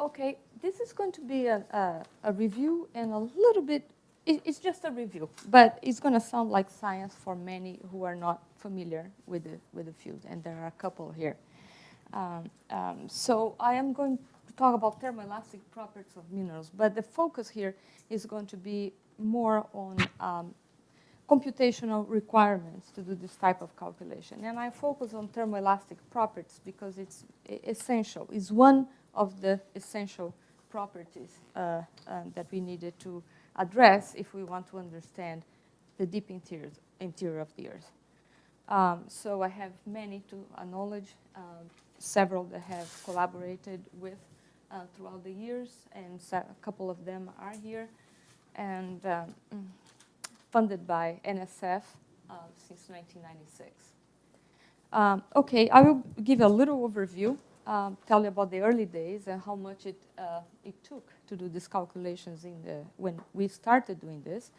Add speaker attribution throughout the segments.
Speaker 1: Okay, this is going to be a review and a little bit, it's just a review, but it's going to sound like science for many who are not familiar with the field, and there are a couple here. So I am going to talk about thermoelastic properties of minerals, but the focus here is going to be more on computational requirements to do this type of calculation. And I focus on thermoelastic properties because it's essential. It's one of the essential properties that we needed to address if we want to understand the deep interior of the Earth. So I have many to acknowledge, several that have collaborated with throughout the years, and a couple of them are here. And funded by NSF since 1996. Okay, I will give a little overview, tell you about the early days and how much it took to do these calculations when we started doing this.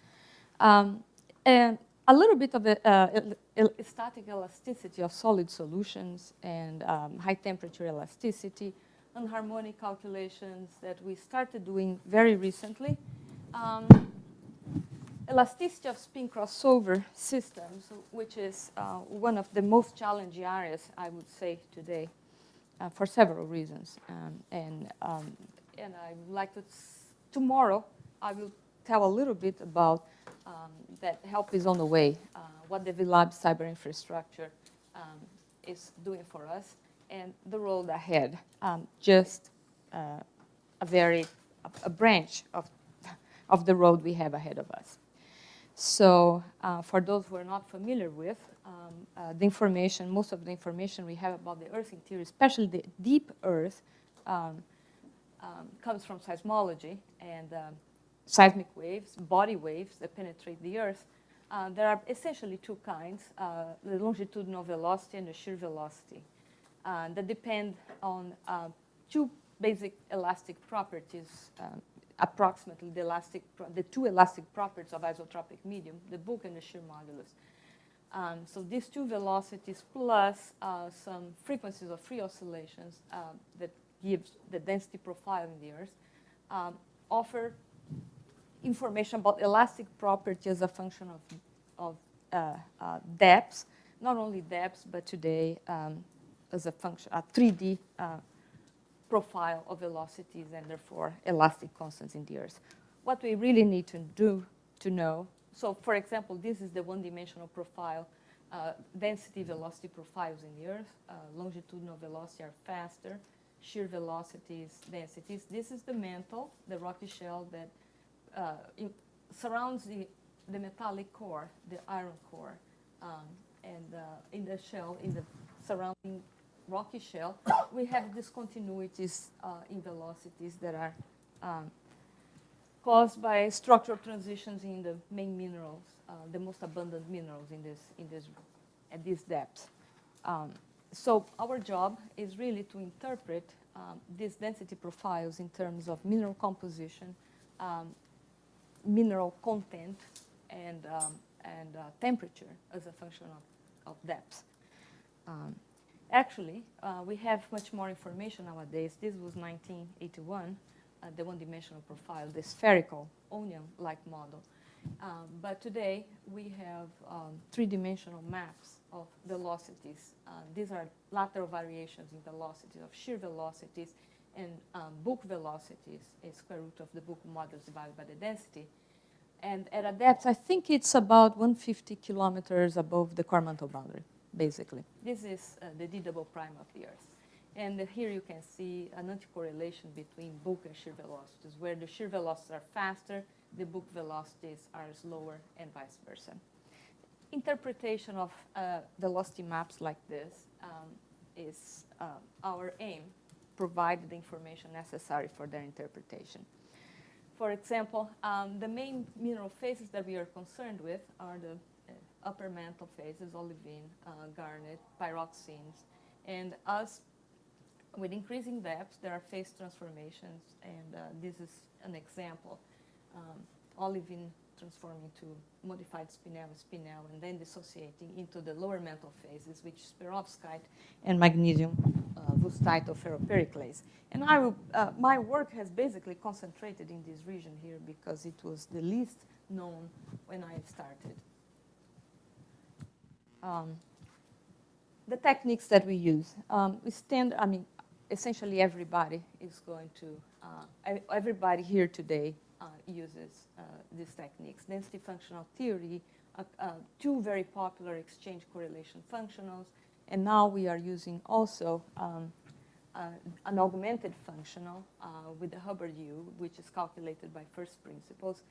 Speaker 1: And a little bit of the static elasticity of solid solutions and high temperature elasticity, anharmonic calculations that we started doing very recently. Elasticity of spin crossover systems, which is one of the most challenging areas, I would say, today, for several reasons. And I would like to, tomorrow, I will tell a little bit about that help is on the way, what the VLab cyber infrastructure is doing for us, and the road ahead, just a branch of the road we have ahead of us. So for those who are not familiar with, the information, most of the information we have about the Earth interior, especially the deep Earth, comes from seismology and seismic waves, body waves that penetrate the Earth. There are essentially two kinds, the longitudinal velocity and the shear velocity, that depend on two basic elastic properties, approximately the two elastic properties of isotropic medium, the bulk and the shear modulus. So these two velocities plus some frequencies of free oscillations that gives the density profile in the Earth offer information about elastic property as a function of depths, not only depths, but today as a function, a 3D profile of velocities and therefore elastic constants in the Earth. What we really need to do to know, so for example, this is the one-dimensional profile, density velocity profiles in the Earth. Longitudinal velocity are faster, shear velocities, densities. This is the mantle, the rocky shell that surrounds the metallic core, the iron core, and in the shell, in the surrounding rocky shell, we have discontinuities in velocities that are caused by structural transitions in the main minerals, the most abundant minerals at this depth. So our job is really to interpret these density profiles in terms of mineral composition, mineral content, and temperature as a function of depth. Actually, we have much more information nowadays. This was 1981, the one-dimensional profile, the spherical onion-like model. But today, we have three-dimensional maps of velocities. These are lateral variations in velocities of shear velocities, and bulk velocities is square root of the bulk modulus divided by the density. And at a depth, I think it's about 150 kilometers above the core mantle boundary, basically. This is the D double prime of the Earth. And here you can see an anticorrelation between bulk and shear velocities, where the shear velocities are faster, the bulk velocities are slower, and vice versa. Interpretation of velocity maps like this is our aim, provide the information necessary for their interpretation. For example, the main mineral phases that we are concerned with are the upper mantle phases, olivine, garnet, pyroxenes, and with increasing depth, there are phase transformations, and this is an example. Olivine transforming to modified spinel, and then dissociating into the lower mental phases, which is perovskite and magnesium wustite or ferropericlase. And my work has basically concentrated in this region here because it was the least known when I started. The techniques that we use, essentially everybody is going to, everybody here today uses these techniques. Density functional theory, two very popular exchange correlation functionals, and now we are using also an augmented functional with the Hubbard U, which is calculated by first principles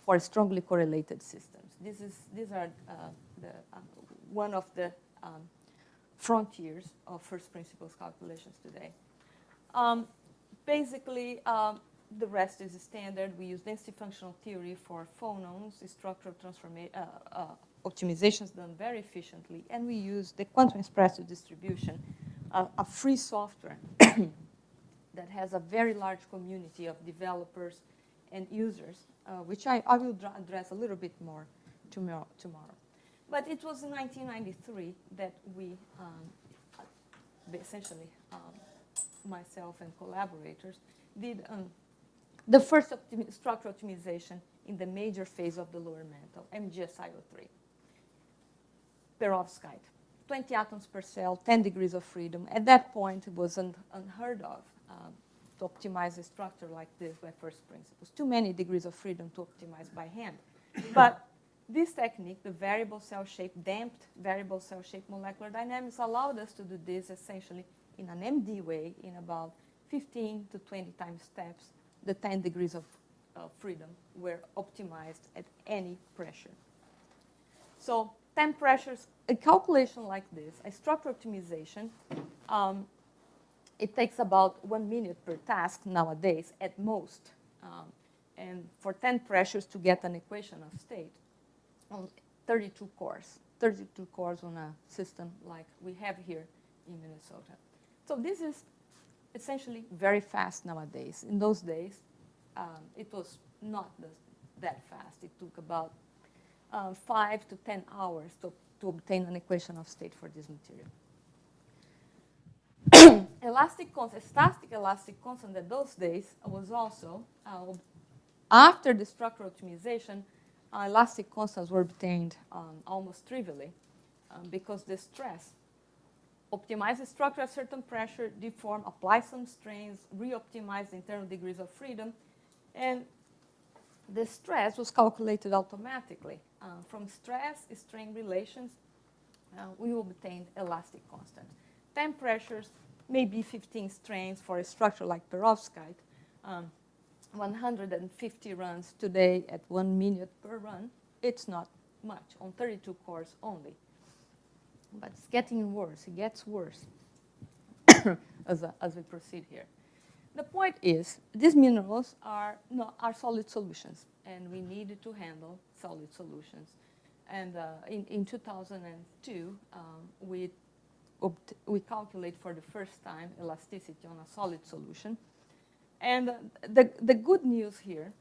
Speaker 1: for strongly correlated systems. These are one of the frontiers of first principles calculations today. Basically, the rest is standard. We use density functional theory for phonons, structural optimizations done very efficiently, and we use the quantum espresso distribution, a free software that has a very large community of developers and users, which I will address a little bit more tomorrow. But it was in 1993 that we essentially, myself and collaborators, did the first structural optimization in the major phase of the lower mantle, MgSiO3. Perovskite, 20 atoms per cell, 10 degrees of freedom. At that point, it was unheard of to optimize a structure like this by first principles. Too many degrees of freedom to optimize by hand. But this technique, the variable cell shape, damped variable cell shape molecular dynamics, allowed us to do this essentially in an MD way in about 15 to 20 times steps. The 10 degrees of freedom were optimized at any pressure. So 10 pressures, a calculation like this, a structure optimization, it takes about 1 minute per task nowadays at most. And for 10 pressures to get an equation of state on 32 cores on a system like we have here in Minnesota. So this is essentially very fast nowadays. In those days, it was not that fast. It took about 5 to 10 hours to obtain an equation of state for this material. Static elastic constant at those days was also, after the structural optimization, elastic constants were obtained almost trivially because the stress optimize the structure at certain pressure, deform, apply some strains, re-optimize the internal degrees of freedom, and the stress was calculated automatically. From stress-strain relations, we obtained elastic constant. 10 pressures, maybe 15 strains for a structure like perovskite. 150 runs today at 1 minute per run. It's not much on 32 cores only. But it's getting worse. It gets worse as we proceed here. The point is, these minerals are solid solutions, and we needed to handle solid solutions. And in 2002, we calculate for the first time elasticity on a solid solution. And the good news here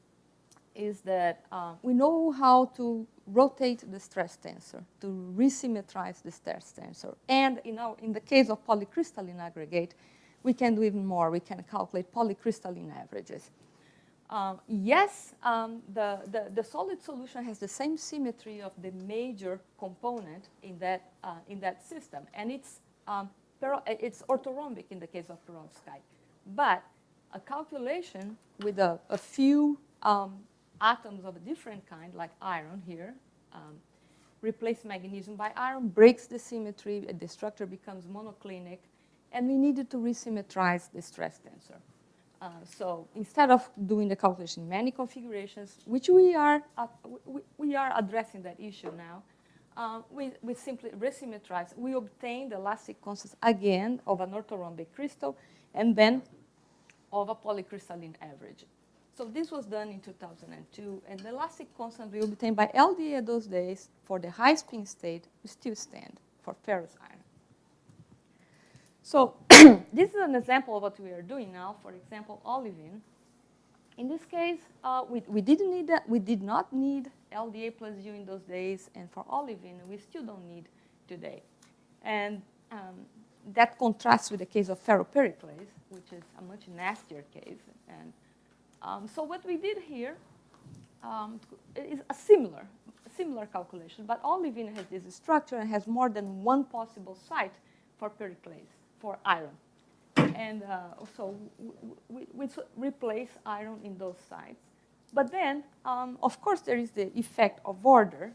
Speaker 1: is that we know how to rotate the stress tensor, to resymmetrize the stress tensor. And in the case of polycrystalline aggregate, we can do even more. We can calculate polycrystalline averages. Yes, the solid solution has the same symmetry of the major component in that system. And it's orthorhombic in the case of perovskite. But a calculation with a few atoms of a different kind, like iron here, replace magnesium by iron, breaks the symmetry, the structure becomes monoclinic, and we needed to resymmetrize the stress tensor. So instead of doing the calculation in many configurations, which we are addressing that issue now, we simply resymmetrize. We obtain the elastic constants again of an orthorhombic crystal, and then of a polycrystalline average. So this was done in 2002, and the elastic constant we obtained by LDA at those days for the high spin state still stand for ferrous iron. So this is an example of what we are doing now. For example, olivine In this case, we didn't need that. We did not need LDA plus U in those days, and for olivine, we still don't need today. And that contrasts with the case of ferropericlase, which is a much nastier case. And so what we did here is a similar calculation, but olivine has this structure and has more than one possible site for periclase, for iron. And so we replace iron in those sites. But then, of course, there is the effect of order.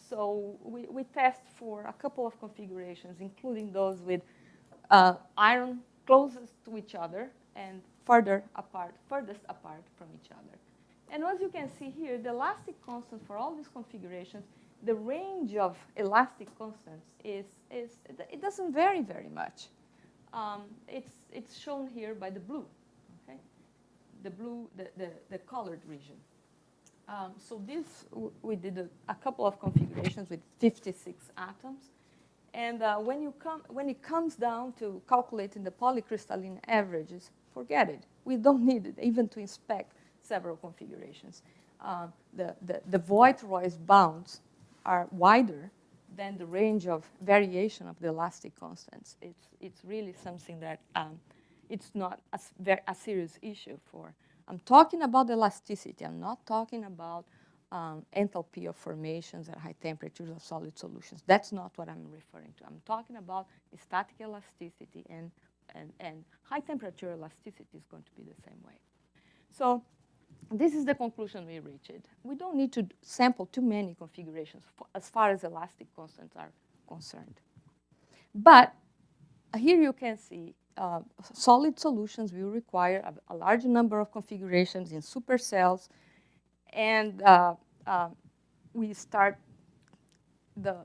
Speaker 1: So we test for a couple of configurations, including those with iron closest to each other and furthest apart from each other. And as you can see here, the elastic constant for all these configurations, the range of elastic constants it doesn't vary very much. It's shown here by the blue, okay? The blue, the colored region. So this, we did a couple of configurations with 56 atoms. And when it comes down to calculating the polycrystalline averages, forget it. We don't need it even to inspect several configurations. The Voigt-Royce bounds are wider than the range of variation of the elastic constants. It's really something that it's not a serious issue for. I'm talking about elasticity. I'm not talking about enthalpy of formations at high temperatures of solid solutions. That's not what I'm referring to. I'm talking about static elasticity, and high temperature elasticity is going to be the same way. So this is the conclusion we reached. We don't need to sample too many configurations as far as elastic constants are concerned. But here you can see solid solutions will require a large number of configurations in supercells, and we start the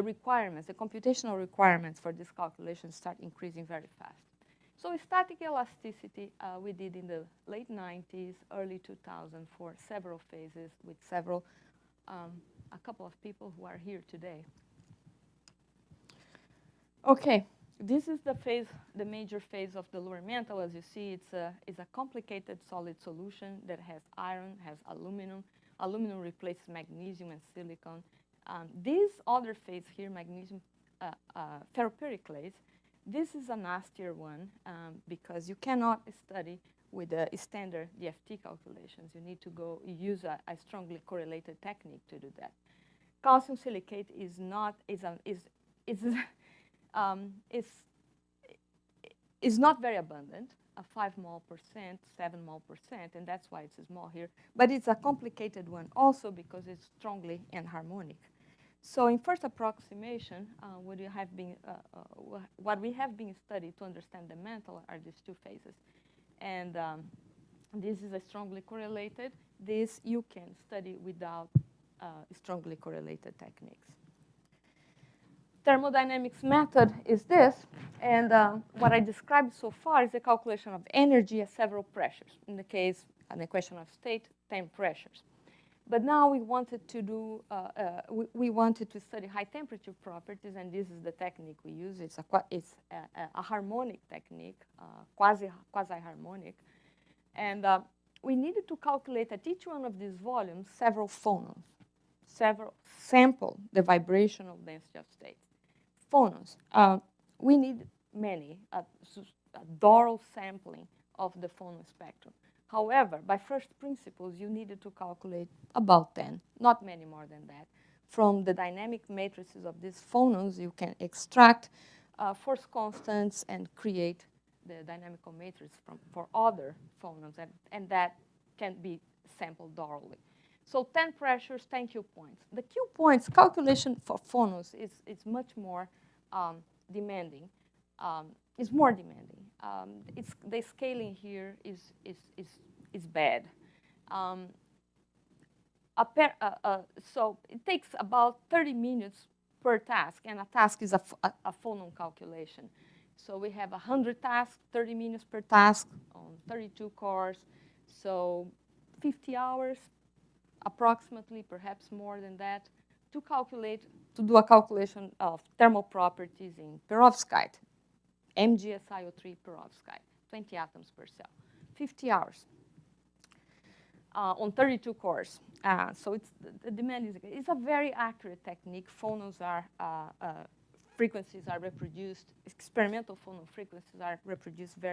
Speaker 1: requirements, the computational requirements for this calculation start increasing very fast. So static elasticity we did in the late 90s, early 2000 for several phases with a couple of people who are here today. Okay, this is the major phase of the Luer mantle. As you see, it's a complicated solid solution that has iron, has aluminum. Aluminum replaces magnesium and silicon. This other phase here, magnesium ferropericlase, this is a nastier one because you cannot study with the standard DFT calculations. You need to use a strongly correlated technique to do that. Calcium silicate is not very abundant, 5 mol %, 7 mol %, and that's why it's small here. But it's a complicated one also because it's strongly anharmonic. So in first approximation, what we have been studied to understand the mantle are these two phases. And this is a strongly correlated. This you can study without strongly correlated techniques. Thermodynamics method is this, and what I described so far is the calculation of energy at several pressures. In the case, an equation of state, 10 pressures. But now we wanted to do, we wanted to study high temperature properties, and this is the technique we use. It's a harmonic technique, quasi-harmonic. And we needed to calculate at each one of these volumes several phonons, sample the vibrational density of states. Phonons, we need many, a Doral sampling of the phonon spectrum. However, by first principles, you needed to calculate about 10, not many more than that. From the dynamic matrices of these phonons, you can extract force constants and create the dynamical matrix for other phonons, and that can be sampled Dorally. So 10 pressures, 10 Q points. The Q points calculation for phonons is much more demanding. Is more demanding. The scaling here is bad. So it takes about 30 minutes per task, and a task is a phonon calculation. So we have 100 tasks, 30 minutes per task on 32 cores. So 50 hours, approximately, perhaps more than that, to do a calculation of thermal properties in perovskite. MgSiO3 perovskite, 20 atoms per cell, 50 hours. on 32 cores. So the demand is a very accurate technique. Phonos are, frequencies are reproduced, experimental phono frequencies are reproduced very